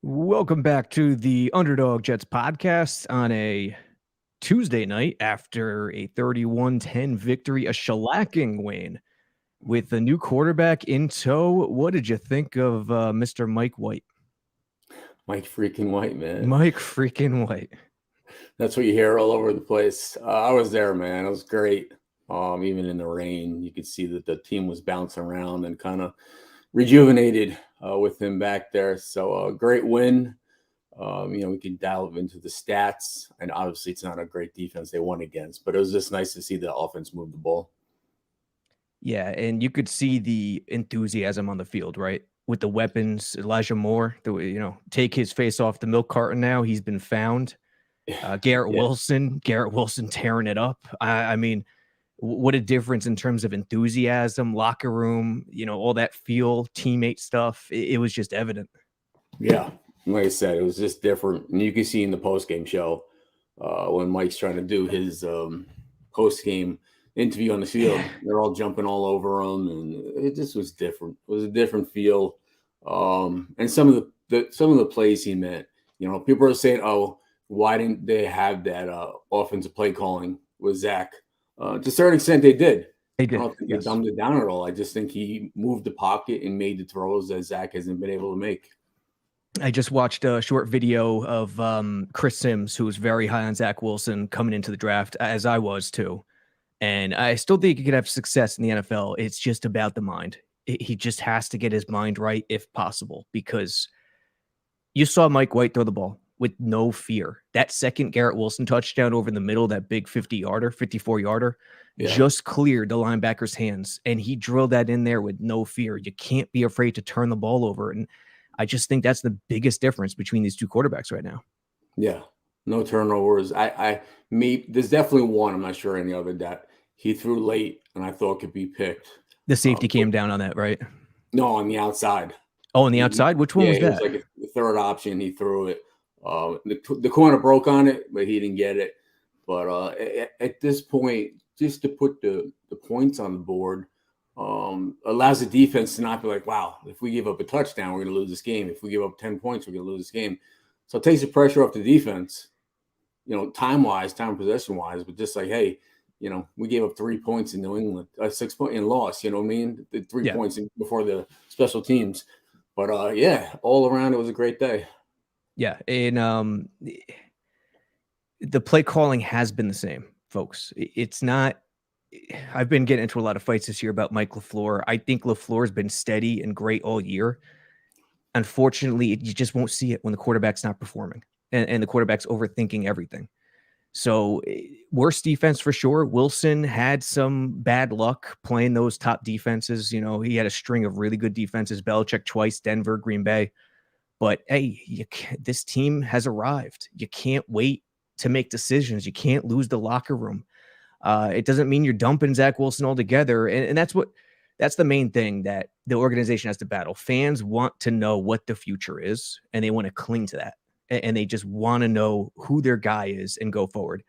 Welcome back to the Underdog Jets podcast on a Tuesday night after a 31-10 victory, a shellacking, Wayne, with the new quarterback in tow. What did you think of Mr. Mike White? Mike freaking White, man. Mike freaking White. That's what you hear all over the place. I was there, man. It was great. Even in the rain, you could see that the team was bouncing around and kind of rejuvenated with him back there. So great win. We can delve into the stats, and obviously it's not a great defense they won against, but it was just nice to see the offense move the ball. Yeah, and you could see the enthusiasm on the field, right? With the weapons, Elijah Moore, take his face off the milk carton now. He's been found. Garrett Wilson tearing it up. I mean, what a difference in terms of enthusiasm, locker room, all that feel, teammate stuff. It was just evident. Yeah, like I said, it was just different. And you can see in the post-game show when Mike's trying to do his post-game interview on the field, they're all jumping all over him, and it just was different. It was a different feel. And some of the plays he meant, people are saying, "Oh, why didn't they have that offensive play calling with Zach?" To a certain extent, they did. They did. I don't think they dumbed it down at all. I just think he moved the pocket and made the throws that Zach hasn't been able to make. I just watched a short video of Chris Sims, who was very high on Zach Wilson coming into the draft, as I was too. And I still think he could have success in the NFL. It's just about the mind. He just has to get his mind right if possible, because you saw Mike White throw the ball with no fear. That second Garrett Wilson touchdown over in the middle, that big 54-yarder, just cleared the linebacker's hands. And he drilled that in there with no fear. You can't be afraid to turn the ball over. And I just think that's the biggest difference between these two quarterbacks right now. Yeah, no turnovers. There's definitely one. I'm not sure any other that he threw late and I thought could be picked. The safety came down on that, right? No, on the outside. Oh, on the outside? Which one was that? It was like the third option. He threw it. The corner broke on it, but he didn't get it. But at this point, just to put the points on the board allows the defense to not be like, wow, if we give up a touchdown, we're going to lose this game. If we give up 10 points, we're going to lose this game. So it takes the pressure off the defense, time possession-wise, but just like, hey, we gave up 3 points in New England, 6 points in loss, you know what I mean? The 3 points before the special teams. But, all around, it was a great day. Yeah, and the play calling has been the same, folks. It's not – I've been getting into a lot of fights this year about Mike LaFleur. I think LaFleur's been steady and great all year. Unfortunately, you just won't see it when the quarterback's not performing and the quarterback's overthinking everything. So worse defense for sure. Wilson had some bad luck playing those top defenses. He had a string of really good defenses, Belichick twice, Denver, Green Bay. But, hey, this team has arrived. You can't wait to make decisions. You can't lose the locker room. It doesn't mean you're dumping Zach Wilson altogether. And that's the main thing that the organization has to battle. Fans want to know what the future is, and they want to cling to that. And they just want to know who their guy is and go forward.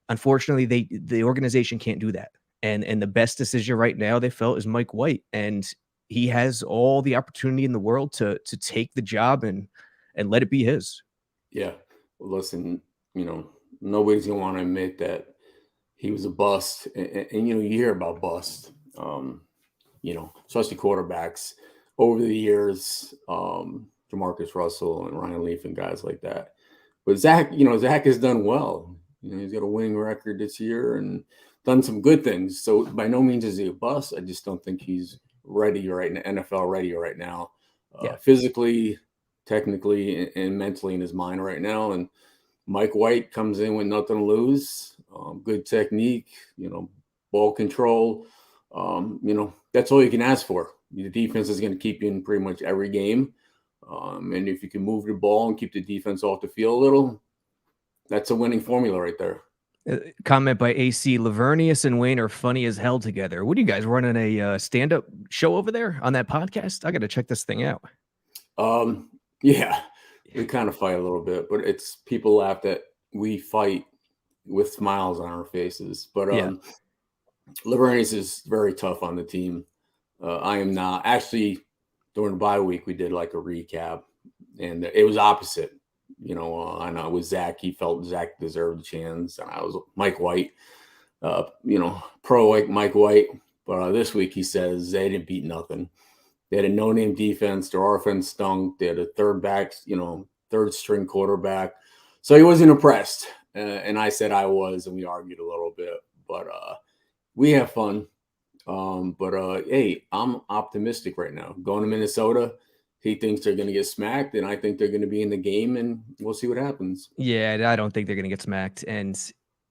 Unfortunately, the organization can't do that. And the best decision right now they felt is Mike White. And he has all the opportunity in the world to take the job and let it be his. Yeah. Well, listen, nobody's going to want to admit that he was a bust. And you hear about bust, especially quarterbacks over the years, Jamarcus Russell and Ryan Leaf and guys like that. But Zach has done well. He's got a winning record this year and done some good things. So by no means is he a bust. I just don't think he's ready right now, NFL ready right now, physically, technically, and mentally in his mind right now. And Mike White comes in with nothing to lose, good technique, ball control. That's all you can ask for. The defense is going to keep you in pretty much every game. And if you can move the ball and keep the defense off the field a little, that's a winning formula right there. Comment by AC, Lavernius and Wayne are funny as hell together. What are you guys running a stand-up show over there on that podcast? I got to check this thing out. Yeah, we kind of fight a little bit, but it's people laugh that we fight with smiles on our faces. But Lavernius is very tough on the team. I am not. Actually, during the bye week, we did like a recap, and it was opposite. I know with Zach, he felt Zach deserved a chance, and I was Mike White, pro like Mike White. But this week he says they didn't beat nothing. They had a no-name defense. Their offense stunk. They had a third string quarterback. So he wasn't impressed. And I said I was, and we argued a little bit. But we have fun. Hey, I'm optimistic right now. Going to Minnesota, he thinks they're going to get smacked, and I think they're going to be in the game, and we'll see what happens. Yeah, I don't think they're going to get smacked. And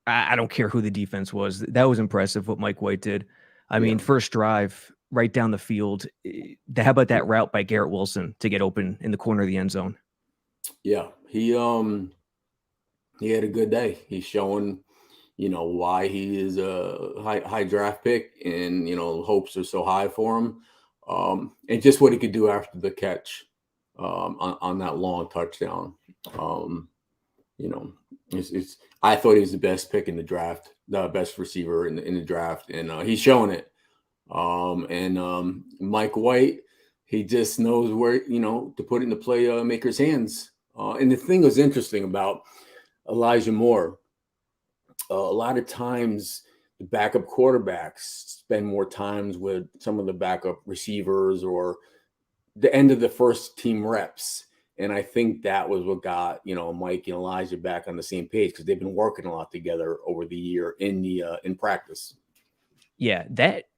I don't care who the defense was. That was impressive what Mike White did. I mean, first drive, right down the field. How about that route by Garrett Wilson to get open in the corner of the end zone? Yeah, he had a good day. He's showing, why he is a high draft pick, and hopes are so high for him. And just what he could do after the catch on that long touchdown. I thought he was the best pick in the draft, the best receiver in the draft, and he's showing it. Mike White, he just knows where to put it in the playmaker's hands. And the thing was interesting about Elijah Moore. A lot of times the backup quarterbacks spend more times with some of the backup receivers or the end of the first team reps. And I think that was what got, Mike and Elijah back on the same page, because they've been working a lot together over the year in practice. Yeah,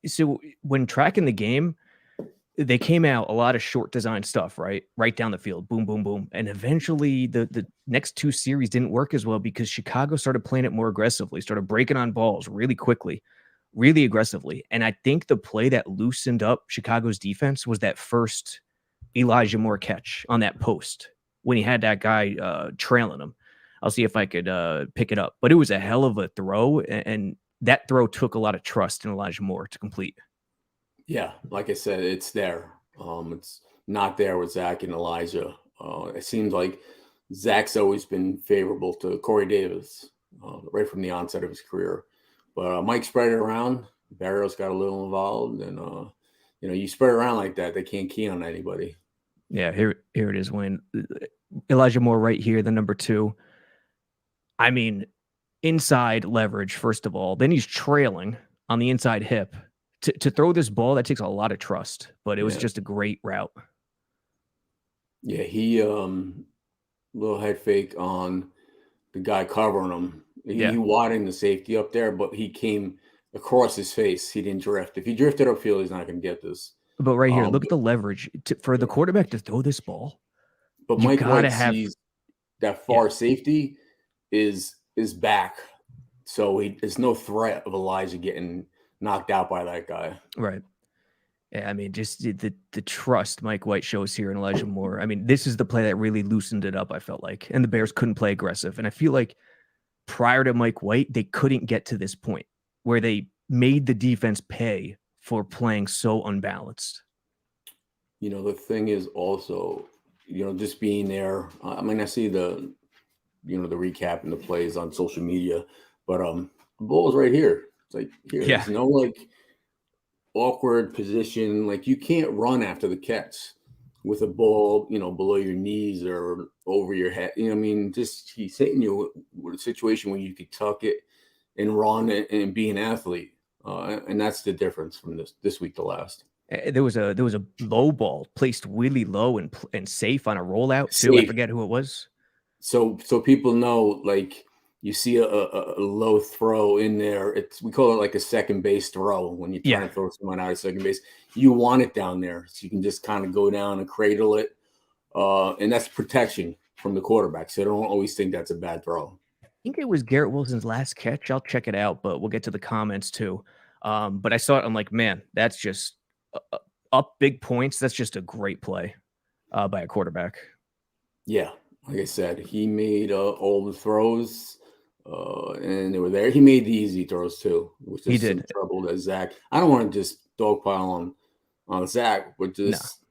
so when tracking the game, they came out a lot of short design stuff, right down the field, boom, boom, boom. And eventually the next two series didn't work as well because Chicago started playing it more aggressively, started breaking on balls really quickly, really aggressively. And I think the play that loosened up Chicago's defense was that first Elijah Moore catch on that post when he had that guy trailing him. I'll see if I could pick it up, but it was a hell of a throw, and that throw took a lot of trust in Elijah Moore to complete. Yeah, like I said, it's there. It's not there with Zach and Elijah. It seems like Zach's always been favorable to Corey Davis right from the onset of his career. But Mike spread it around. Barrios got a little involved, and you spread it around like that, they can't key on anybody. Yeah, here it is, Wayne. Elijah Moore right here, the number 2. I mean, inside leverage, first of all. Then he's trailing on the inside hip. To throw this ball, that takes a lot of trust, but it was just a great route. Yeah, he little head fake on the guy covering him. He wadding the safety up there, but he came across his face. He didn't drift. If he drifted upfield, he's not going to get this. But right here, look at the leverage for the quarterback to throw this ball. But Mike White sees that far safety is back, so there's no threat of Elijah getting knocked out by that guy. Right. Yeah, I mean, just the trust Mike White shows here in Elijah Moore. I mean, this is the play that really loosened it up, I felt like. And the Bears couldn't play aggressive. And I feel like prior to Mike White, they couldn't get to this point where they made the defense pay for playing so unbalanced. The thing is also, just being there. I mean, I see the recap and the plays on social media, but the ball is right here. It's like here. There's no awkward position. Like, you can't run after the catch with a ball, below your knees or over your head. I mean, just he's hitting you with a situation where you could tuck it and run and be an athlete. And that's the difference from this week to last. There was a low ball placed really low and safe on a rollout too. I forget who it was. So people know, like, you see a low throw in there. We call it like a second base throw when you're trying to throw someone out of second base. You want it down there so you can just kind of go down and cradle it. And that's protection from the quarterback. So I don't always think that's a bad throw. I think it was Garrett Wilson's last catch. I'll check it out, but we'll get to the comments too. But I saw it. I'm like, man, that's just up big points. That's just a great play by a quarterback. Yeah. Like I said, he made all the throws. And they were there. He made the easy throws too, which is some trouble that Zach. I don't want to just dogpile on Zach, but just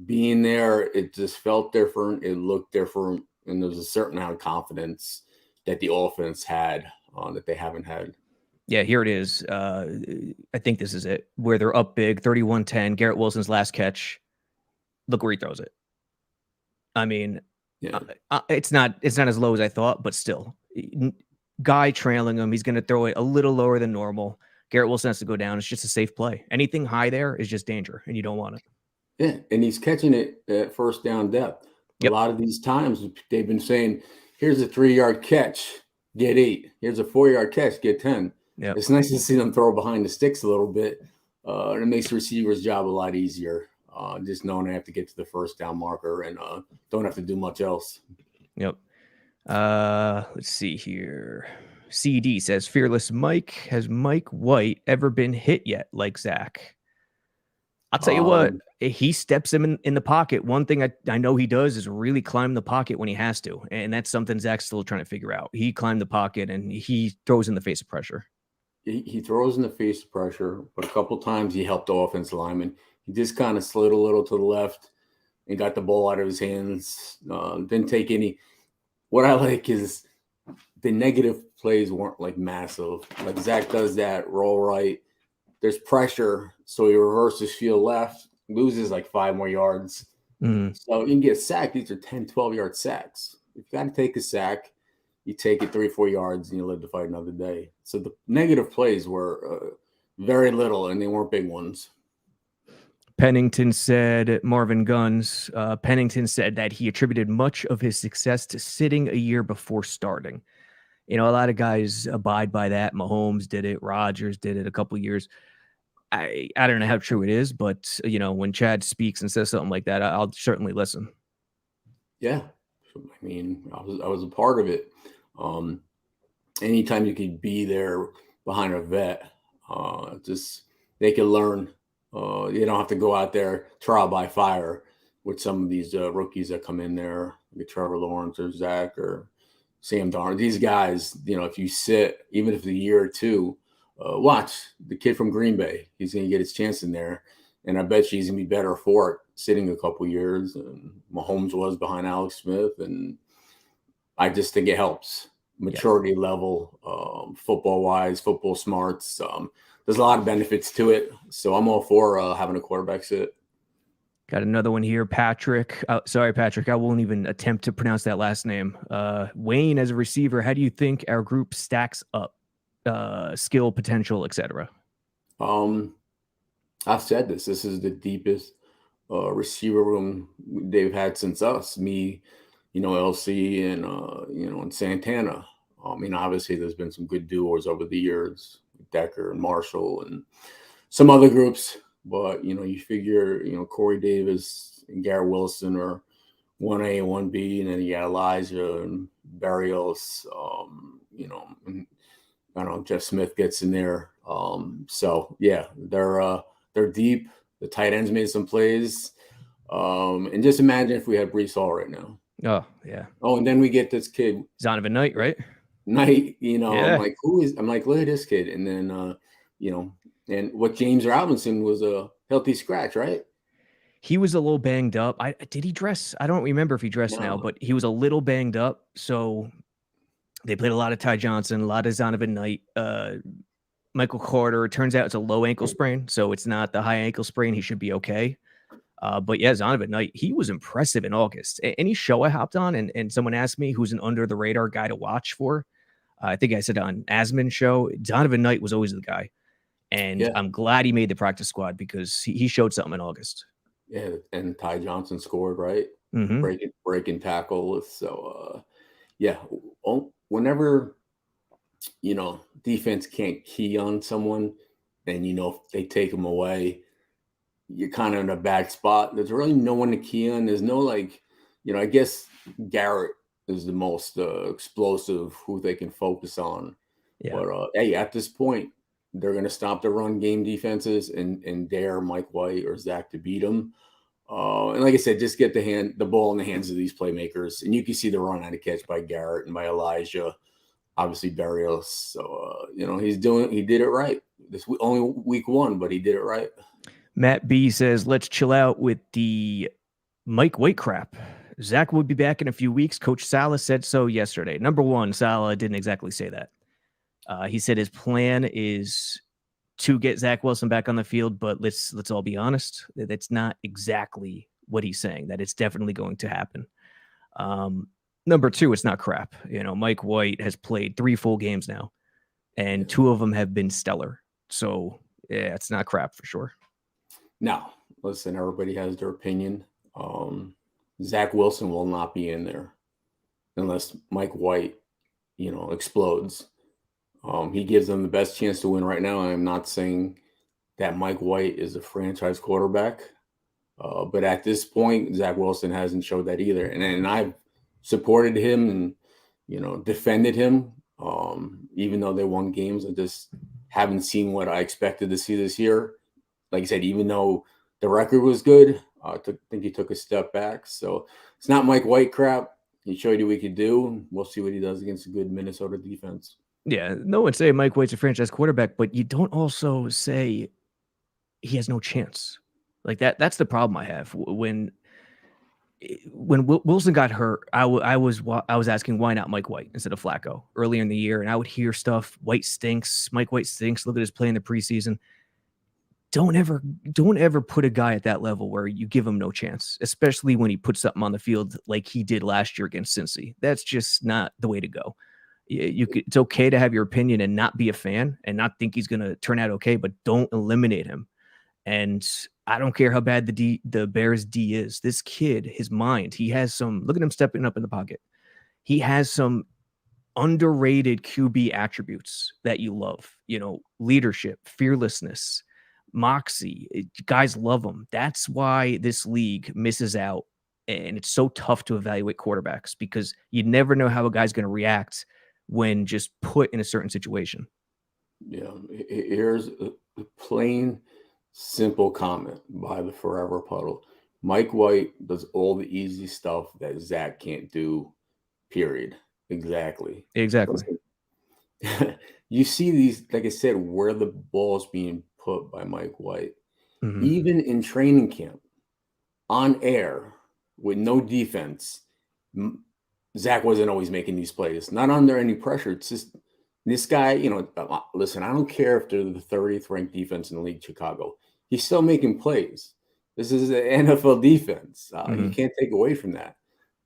being there, it just felt different. It looked different, and there was a certain amount of confidence that the offense had that they haven't had. Yeah, here it is. I think this is it, where they're up big, 31-10. Garrett Wilson's last catch. Look where he throws it. I mean, Yeah. it's not as low as I thought, but still, guy trailing him, he's going to throw it a little lower than normal. Garrett Wilson has to go down. It's just a safe play. Anything high there is just danger, and you don't want it. Yeah, and he's catching it at first down depth. A Yep. lot of these times they've been saying, "Here's a 3-yard catch, get 8. Here's a 4-yard catch, get 10." Yep. It's nice to see them throw behind the sticks a little bit. And it makes the receiver's job a lot easier. Just knowing they have to get to the first down marker and don't have to do much else. Yep. Let's see here. CD says, Fearless Mike, has Mike White ever been hit yet like Zach? I'll tell you what, he steps him in the pocket. One thing I know he does is really climb the pocket when he has to. And that's something Zach's still trying to figure out. He climbed the pocket and he throws in the face of pressure. He throws in the face of pressure, but a couple times he helped the offensive lineman. He just kind of slid a little to the left and got the ball out of his hands. Didn't take any. What I like is the negative plays weren't like massive. Like Zach does that roll right. There's pressure, so he reverses field left, loses like 5 more yards. So you can get sacked. These are 10, 12-yard sacks. If you got to take a sack, you take it 3 or 4 yards and you live to fight another day. So the negative plays were very little, and they weren't big ones. Pennington said, Marvin Guns, Pennington said that he attributed much of his success to sitting a year before starting. You know, a lot of guys abide by that. Mahomes did it. Rodgers did it a couple years. I don't know how true it is, but, you know, when Chad speaks and says something like that, I'll certainly listen. Yeah. I mean, I was a part of it. Anytime you could be there behind a vet, just they can learn. You don't have to go out there trial by fire with some of these rookies that come in there, like Trevor Lawrence or Zach or Sam Darnold. These guys, you know, if you sit, even if it's a year or two, watch the kid from Green Bay. He's going to get his chance in there, and I bet you he's going to be better for it sitting a couple years. And Mahomes was behind Alex Smith, and I just think it helps maturity level, football wise, football smarts. There's a lot of benefits to it, so I'm all for having a quarterback sit. Got another one here, Patrick. Sorry, Patrick, I won't even attempt to pronounce that last name. Wayne, as a receiver, how do you think our group stacks up? Skill, potential, etc. I've said this. This is the deepest receiver room they've had since us. Me, you know, LC and you know, and Santana. I mean, obviously, there's been some good duos over the years, Decker and Marshall, and some other groups. But you know, you figure, you know, Corey Davis and Garrett Wilson are 1A and 1B, and then you got Elijah and Barrios. You know, and I don't know, Jeff Smith gets in there. So yeah, they're deep. The tight ends made some plays. And just imagine if we had Brees Hall right now. Oh, yeah. Oh, and then we get this kid. Zonovan Knight, right? Knight, you know, Yeah. I'm like, look at this kid. And then, you know, and what James Robinson was a healthy scratch, right? He was a little banged up. Did he dress? I don't remember if he dressed now, but he was a little banged up. So they played a lot of Ty Johnson, a lot of Zonovan Knight, Michael Carter. It turns out it's a low ankle sprain, so it's not the high ankle sprain. He should be okay. But yeah, Zonovan Knight, he was impressive in August. Any show I hopped on and someone asked me who's an under the radar guy to watch for, I think I said on Asman's show, Zonovan Knight was always the guy. And I'm glad he made the practice squad because he showed something in August. Yeah, and Ty Johnson scored, right? Breaking tackles. So yeah, whenever, you know, defense can't key on someone and, you know, if they take them away, you're kind of in a bad spot. There's really no one to key on. There's no, like, you know, I guess Garrett is the most explosive who they can focus on. Yeah. But hey, at this point, they're going to stop the run game defenses and dare Mike White or Zach to beat them. And like I said, just get the ball in the hands of these playmakers. And you can see the run out of catch by Garrett and by Elijah, obviously Barrios. So, you know, he did it right. This only week 1, but he did it right. Matt B says, let's chill out with the Mike White crap. Zach will be back in a few weeks. Coach Saleh said so yesterday. Number one, Saleh didn't exactly say that. He said his plan is to get Zach Wilson back on the field, but let's all be honest. That's not exactly what he's saying, that it's definitely going to happen. Number two, it's not crap. Mike White has played 3 full games now, and Yeah. 2 of them have been stellar. So, yeah, it's not crap for sure. Now, listen, everybody has their opinion. Zach Wilson will not be in there unless Mike White, explodes. He gives them the best chance to win right now. I'm not saying that Mike White is a franchise quarterback, but at this point, Zach Wilson hasn't showed that either. And I've supported him and defended him, even though they won games. I just haven't seen what I expected to see this year. Like I said, even though the record was good, I think he took a step back. So it's not Mike White crap. He showed you what he could do. We'll see what he does against a good Minnesota defense. Yeah, no one say Mike White's a franchise quarterback, but you don't also say he has no chance. Like that's the problem I have. When Wilson got hurt, I was asking why not Mike White instead of Flacco earlier in the year, and I would hear stuff. White stinks. Mike White stinks. Look at his play in the preseason. Don't ever put a guy at that level where you give him no chance, especially when he puts something on the field like he did last year against Cincy. That's just not the way to go. It's okay to have your opinion and not be a fan and not think he's going to turn out okay, but don't eliminate him. And I don't care how bad the Bears D is. This kid, his mind, he has some. Look at him stepping up in the pocket. He has some underrated QB attributes that you love. Leadership, fearlessness, moxie. Guys love him. That's why this league misses out, and it's so tough to evaluate quarterbacks because you never know how a guy's going to react when just put in a certain situation. Yeah, here's a plain, simple comment by the Forever Puddle. Mike White does all the easy stuff that Zach can't do, period. Exactly. You see these, like I said, where the ball's being put by Mike White. Mm-hmm. Even in training camp, on air, with no defense, Zach wasn't always making these plays. Not under any pressure. It's just this guy, listen, I don't care if they're the 30th ranked defense in the league, Chicago. He's still making plays. This is an NFL defense. You can't take away from that.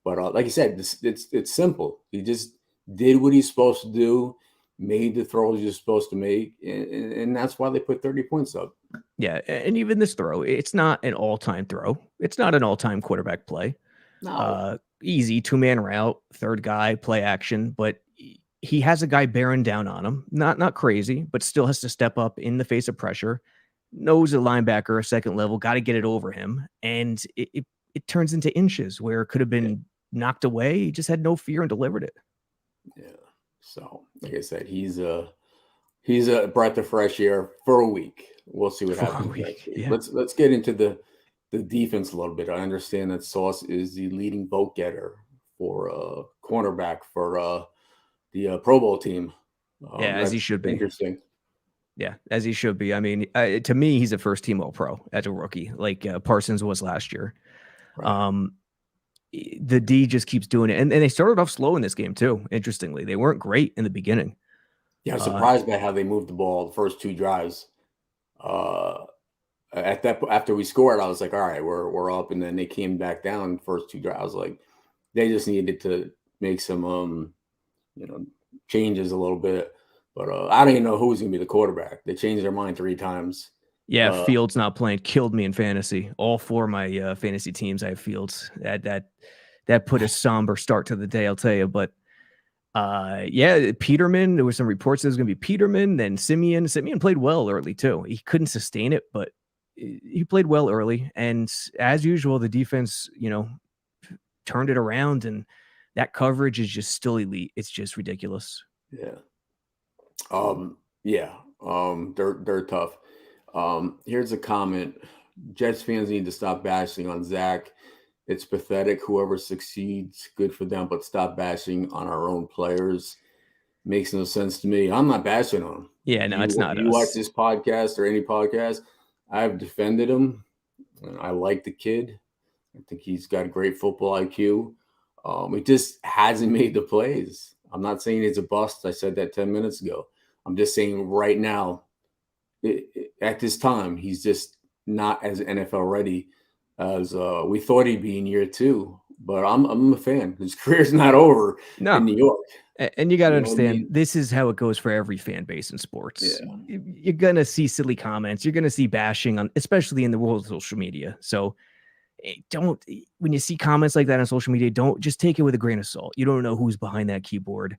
But like you said, it's simple. He just did what he's supposed to do, made the throws he's supposed to make, and that's why they put 30 points up. Yeah, and even this throw, it's not an all-time throw. It's not an all-time quarterback play. No. Easy, 2-man route, third guy, play action, but he has a guy bearing down on him. Not crazy, but still has to step up in the face of pressure. Knows a linebacker, a second level, got to get it over him, and it turns into inches where it could have been knocked away. He just had no fear and delivered it. Yeah. So, like I said, he's a breath of fresh air for a week. We'll see what happens next week. Yeah. Let's get into the defense a little bit. I understand that Sauce is the leading vote getter for cornerback for the Pro Bowl team. Yeah, as he should be. Interesting. Yeah, as he should be. I mean, to me, he's a first-team All-Pro as a rookie, like Parsons was last year. Right. The D just keeps doing it. And they started off slow in this game, too, interestingly. They weren't great in the beginning. Yeah, I was surprised by how they moved the ball the first 2 drives. After we scored, I was like, all right, we're up. And then they came back down first 2 drives. I was like, they just needed to make some, changes a little bit. But I don't even know who's going to be the quarterback. They changed their mind 3 times. Yeah, Fields not playing killed me in fantasy. All 4 of my fantasy teams, I have Fields. That put a somber start to the day, I'll tell you. But Peterman, there were some reports it was going to be Peterman, then Simeon. Simeon played well early, too. He couldn't sustain it, but he played well early. And as usual, the defense, turned it around, and that coverage is just still elite. It's just ridiculous. Yeah. They're tough. Here's a comment. Jets fans need to stop bashing on Zach. It's pathetic. Whoever succeeds, good for them, but stop bashing on our own players. Makes no sense to me. I'm not bashing on him. Yeah, no, it's not. You watch this podcast or any podcast, I've defended him. And I like the kid. I think he's got a great football IQ. It just hasn't made the plays. I'm not saying it's a bust. I said that 10 minutes ago. I'm just saying right now, at this time, he's just not as NFL ready as we thought he'd be in year 2. but I'm a fan. His career's not over in No. New York. And you got to You know what I understand, mean? this is how it goes for every fan base in Yeah, sports. You're going to see silly comments. You're going to see bashing on, especially in the world of social media. So don't, when you see comments like that on social media, don't just take it with a grain of salt. You don't know who's behind that keyboard.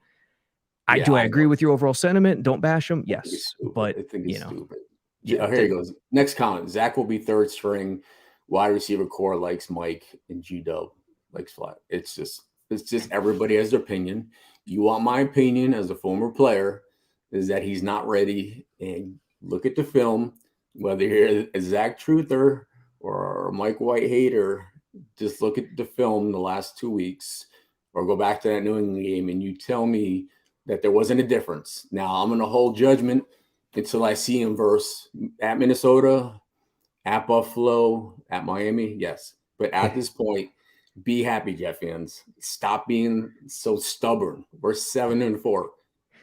yeah, I I agree know. with your overall sentiment. Don't bash them. I think it's Yes. stupid. But, I think it's stupid. yeah, Oh, here he goes. Next comment. Zach will be third string. Wide receiver core likes Mike and G Dub likes Flat. It's just everybody has their opinion. You want my opinion as a former player is that he's not ready. And look at the film, whether you're a Zach Truther or Mike White hater, just look at the film the last 2 weeks or go back to that New England game and you tell me that there wasn't a difference. Now I'm going to hold judgment until I see him versus at Minnesota, at Buffalo, at Miami. Yes. But at this point, be happy, Jet fans. Stop being so stubborn. We're 7-4.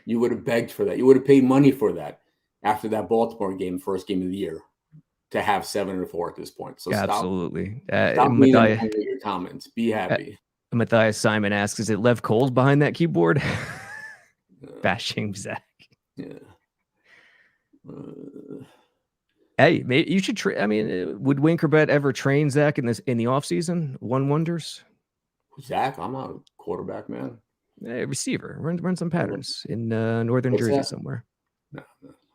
You would have begged for that. You would have paid money for that after that Baltimore game, first game of the year, to have 7-4 at this point. So absolutely. stop being annoying with your comments. Be happy. Matthias Simon asks, is it Lev Coles behind that keyboard? Bashing Zach. Yeah. Hey, maybe you should I mean, would Wayne Chrebet ever train Zach in the offseason? One wonders. Zach, I'm not a quarterback, man. Receiver. Run some patterns in northern What's Jersey that? somewhere. No,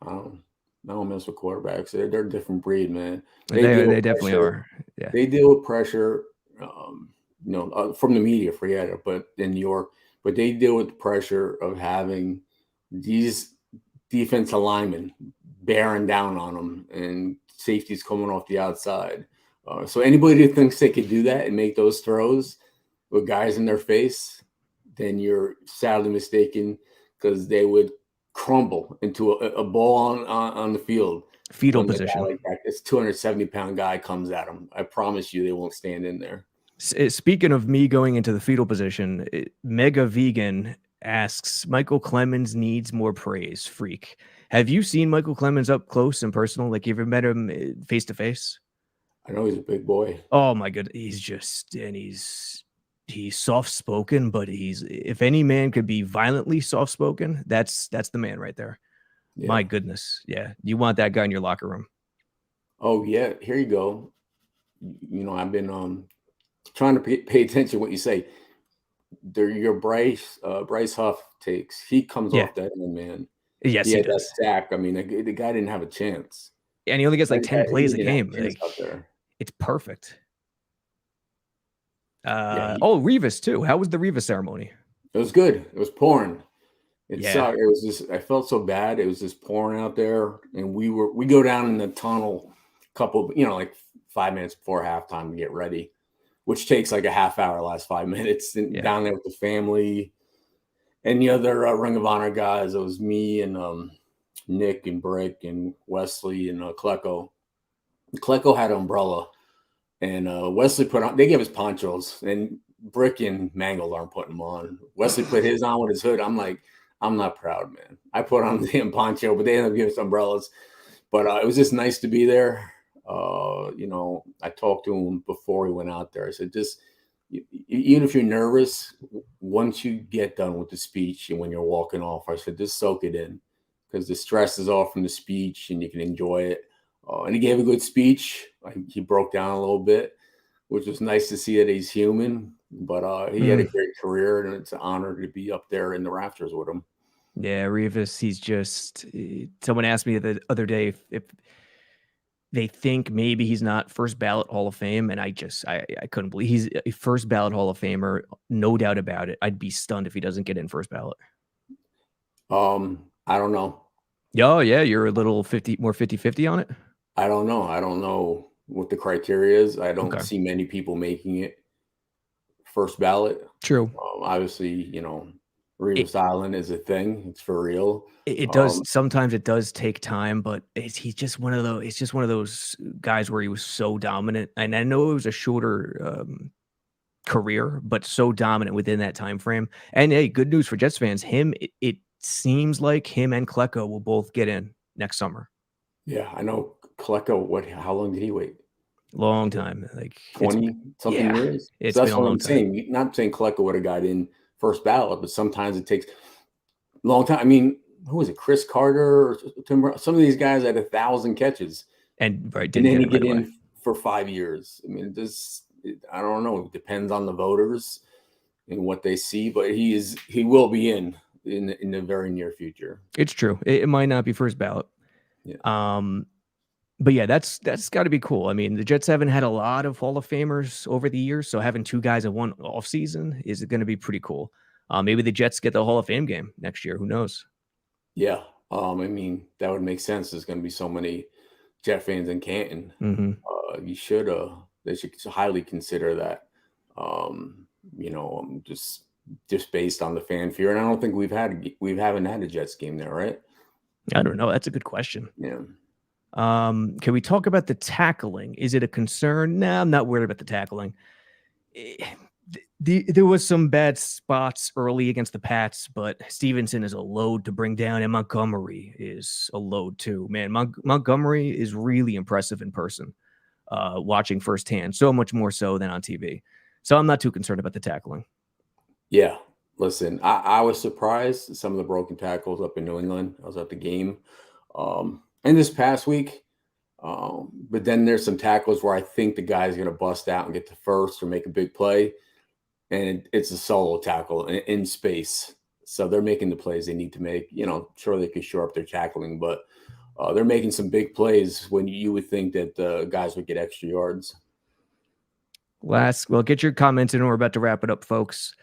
I don't mess with quarterbacks. They're a different breed, man. They definitely are. Yeah. They deal with pressure, from the media, forget it, but in New York, but they deal with the pressure of having these defensive linemen bearing down on them and safeties coming off the outside. So anybody who thinks they could do that and make those throws with guys in their face, then you're sadly mistaken because they would crumble into a ball on the field Fetal when the guy position. like that, this 270-pound guy comes at them. I promise you they won't stand in there. Speaking of me going into the fetal position, Mega Vegan asks, Michael Clemens needs more praise. Freak. Have you seen Michael Clemens up close and personal? Like, you ever met him face to face? I know he's a big boy. Oh my god, he's soft spoken, but if any man could be violently soft spoken, that's the man right there. Yeah. My goodness, yeah, you want that guy in your locker room. Oh yeah, here you go. I've been trying to pay attention to what you say. Your Bryce Huff takes. He comes off that end, man. Yes, he does. That sack. I mean, the guy didn't have a chance. And he only gets like 10 plays a game. Like, up there. It's perfect. Revis too. How was the Revis ceremony? It was good. It was pouring. It sucked. It was just, I felt so bad. It was just pouring out there, and we go down in the tunnel like 5 minutes before halftime to get ready, which takes like a half hour, last 5 minutes. Down there with the family and the other Ring of Honor guys. It was me and Nick and Brick and Wesley and Klecko. Klecko had an umbrella, and Wesley they gave us ponchos, and Brick and Mangle aren't putting them on. Wesley put his on with his hood. I'm like, I'm not proud, man. I put on the damn poncho, but they ended up giving us umbrellas. But it was just nice to be there. I talked to him before he went out there. I said, just even if you're nervous, once you get done with the speech and when you're walking off, I said, just soak it in, because the stress is off from the speech and you can enjoy it. And he gave a good speech. He broke down a little bit, which was nice to see that he's human. But he had a great career, and it's an honor to be up there in the rafters with him. Yeah, Revis, he's just someone asked me the other day if they think maybe he's not first ballot Hall of Fame, and I couldn't believe he's a first ballot Hall of Famer, no doubt about it. I'd be stunned if he doesn't get in first ballot. I don't know. Oh, yeah, you're a little 50-50 on it? I don't know what the criteria is. I don't see many people making it first ballot. True. Obviously, Revis Island is a thing. It's for real. It does. Sometimes it does take time, but he's just one of those. It's just one of those guys where he was so dominant. And I know it was a shorter career, but so dominant within that time frame. And hey, good news for Jets fans. It seems like him and Klecko will both get in next summer. Yeah, I know Klecko. How long did he wait? Long time. Like 20 something yeah, years. it's So been that's a what long I'm time. saying. Not saying Koleka would have got in first ballot, but sometimes it takes a long time. I mean, who was it? Chris Carter or some of these guys had 1,000 catches, And right, and didn't then get he in right get away. in for 5 years. I mean, I don't know. It depends on the voters and what they see, but he will be in the very near future. It's true. It might not be first ballot. Yeah. But yeah, that's got to be cool. I mean, the Jets haven't had a lot of Hall of Famers over the years, so having two guys in one off season is going to be pretty cool. Maybe the Jets get the Hall of Fame game next year. Who knows? Yeah. I mean, that would make sense. There's going to be so many Jet fans in Canton. Mm-hmm. They should highly consider that. Just based on the fanfare, and I don't think we haven't had a Jets game there, right? I don't know. That's a good question. Yeah. Can we talk about the tackling? Is it a concern? No, I'm not worried about the tackling. There was some bad spots early against the Pats, but Stevenson is a load to bring down, and Montgomery is a load too. Man, Montgomery is really impressive in person, watching firsthand, so much more so than on TV. So I'm not too concerned about the tackling. Yeah. Listen, I was surprised at some of the broken tackles up in New England. I was at the game. And this past week, but then there's some tackles where I think the guy's going to bust out and get to first or make a big play. And it's a solo tackle in space. So they're making the plays they need to make. Sure, they could shore up their tackling, but they're making some big plays when you would think that the guys would get extra yards. Well, get your comments in. We're about to wrap it up, folks.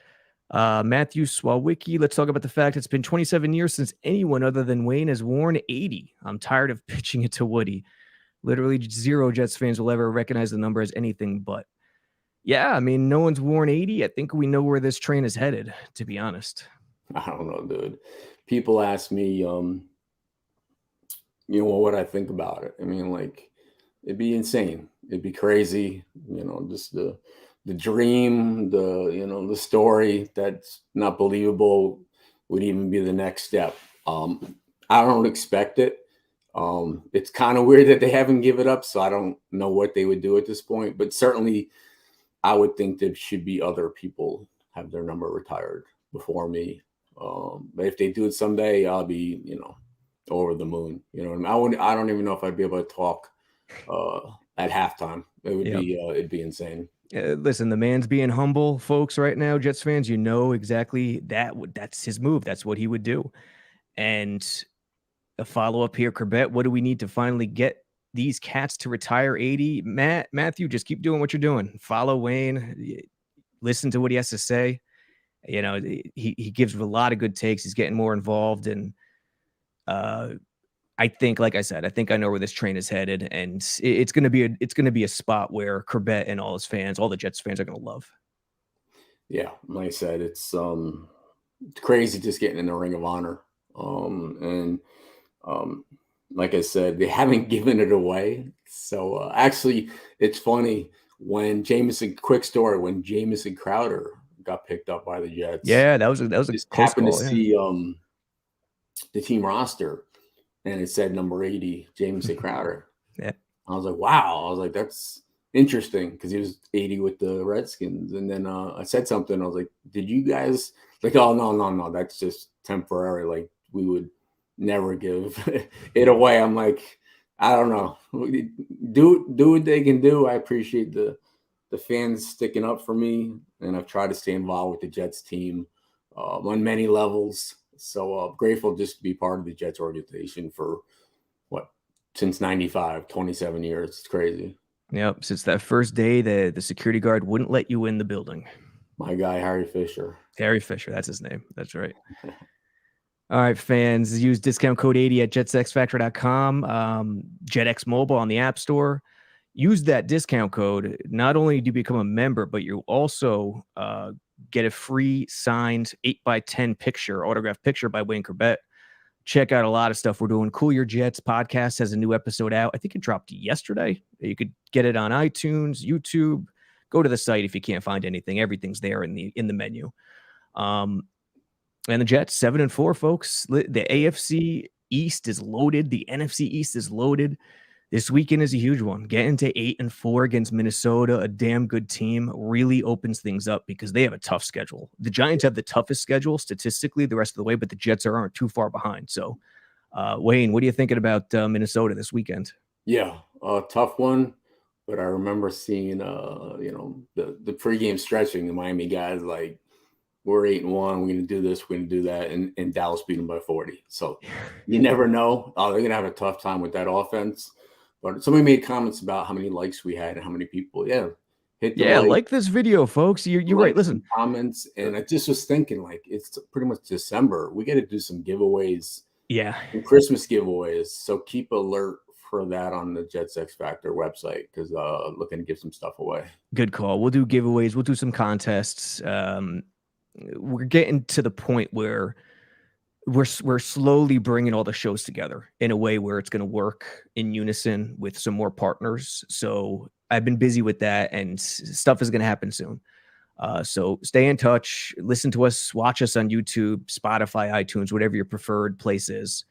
Matthew Swalwicki, let's talk about the fact it's been 27 years since anyone other than Wayne has worn 80. I'm tired of pitching it to Woody. Literally zero Jets fans will ever recognize the number as anything but. Yeah, I mean, no one's worn 80. I think we know where this train is headed, to be honest. I don't know, dude. People ask me, what I think about it. I mean, like, it'd be insane. It'd be crazy. Just the dream, the story that's not believable would even be the next step. I don't expect it. It's kind of weird that they haven't given it up, so I don't know what they would do at this point. But certainly, I would think there should be other people have their number retired before me. But if they do it someday, I'll be, over the moon. I don't even know if I'd be able to talk at halftime. It would be it'd be insane. Listen, the man's being humble, folks, right now, Jets fans. You know exactly that's his move. That's what he would do. And a follow-up here, Chrebet, what do we need to finally get these cats to retire 80? Matthew, just keep doing what you're doing. Follow Wayne. Listen to what he has to say. He gives a lot of good takes. He's getting more involved. And I think, like I said, I know where this train is headed. And it's going to be a spot where Chrebet and all his fans, all the Jets fans are going to love. Yeah, like I said, it's crazy just getting in the Ring of Honor. Like I said, they haven't given it away. So actually, it's funny when Jamison Crowder got picked up by the Jets. Yeah, that was a just close happened call, to see the team roster, and it said number 80, Jamison Crowder. Yeah, I was like, wow. I was like, that's interesting because he was 80 with the Redskins. And then I said something. I was like, did you guys like? Oh no, that's just temporary. Like we would never give it away. I'm like, I don't know. Do what they can do. I appreciate the fans sticking up for me, and I've tried to stay involved with the Jets team on many levels. So grateful just to be part of the Jets organization for since 95, 27 years. It's crazy. Yep. Since that first day, the security guard wouldn't let you in the building. My guy, Harry Fisher. Harry Fisher, that's his name. That's right. All right, fans, use discount code 80 at jetsxfactor.com, JetX Mobile on the App Store. Use that discount code. Not only do you become a member, but you also get a free signed 8x10 picture, autographed picture by Wayne Chrebet. Check out a lot of stuff we're doing. Cool Your Jets podcast has a new episode out. I think it dropped yesterday. You could get it on iTunes, YouTube. Go to the site if you can't find anything. Everything's there in the menu. And the Jets 7-4, folks. The AFC East is loaded. The NFC East is loaded. This weekend is a huge one. Getting to 8-4 against Minnesota, a damn good team, really opens things up because they have a tough schedule. The Giants have the toughest schedule statistically the rest of the way, but the Jets aren't too far behind. So, Wayne, what are you thinking about Minnesota this weekend? Yeah, a tough one. But I remember seeing, the pregame stretching, the Miami guys like, we're 8-1. We're going to do this. We're going to do that. And Dallas beat them by 40. So you never know. They're going to have a tough time with that offense. But somebody made comments about how many likes we had and how many people. Yeah, hit the Yeah, like, like this video, folks. You're right. likes and Listen, comments. And I just was thinking, like, it's pretty much December. We got to do some giveaways, yeah, some Christmas giveaways. So keep alert for that on the Jets X Factor website because looking to give some stuff away. good call. We'll do giveaways. We'll do some contests. We're getting to the point where we're slowly bringing all the shows together in a way where it's going to work in unison with some more partners. So I've been busy with that, and stuff is going to happen soon. So stay in touch, listen to us, watch us on YouTube, Spotify, iTunes, whatever your preferred place is.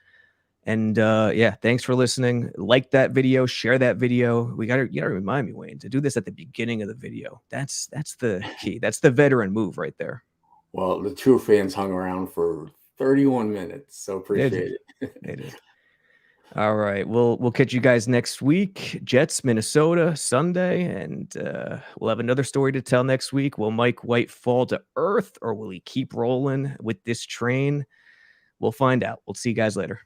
And yeah, thanks for listening. Like that video, share that video. You gotta remind me, Wayne, to do this at the beginning of the video. That's the key. That's the veteran move right there. Well, the true fans hung around for 31 minutes, so They did. appreciate it. They did. All right. We'll catch you guys next week. Jets, Minnesota, Sunday, and we'll have another story to tell next week. Will Mike White fall to earth, or will he keep rolling with this train? We'll find out. We'll see you guys later.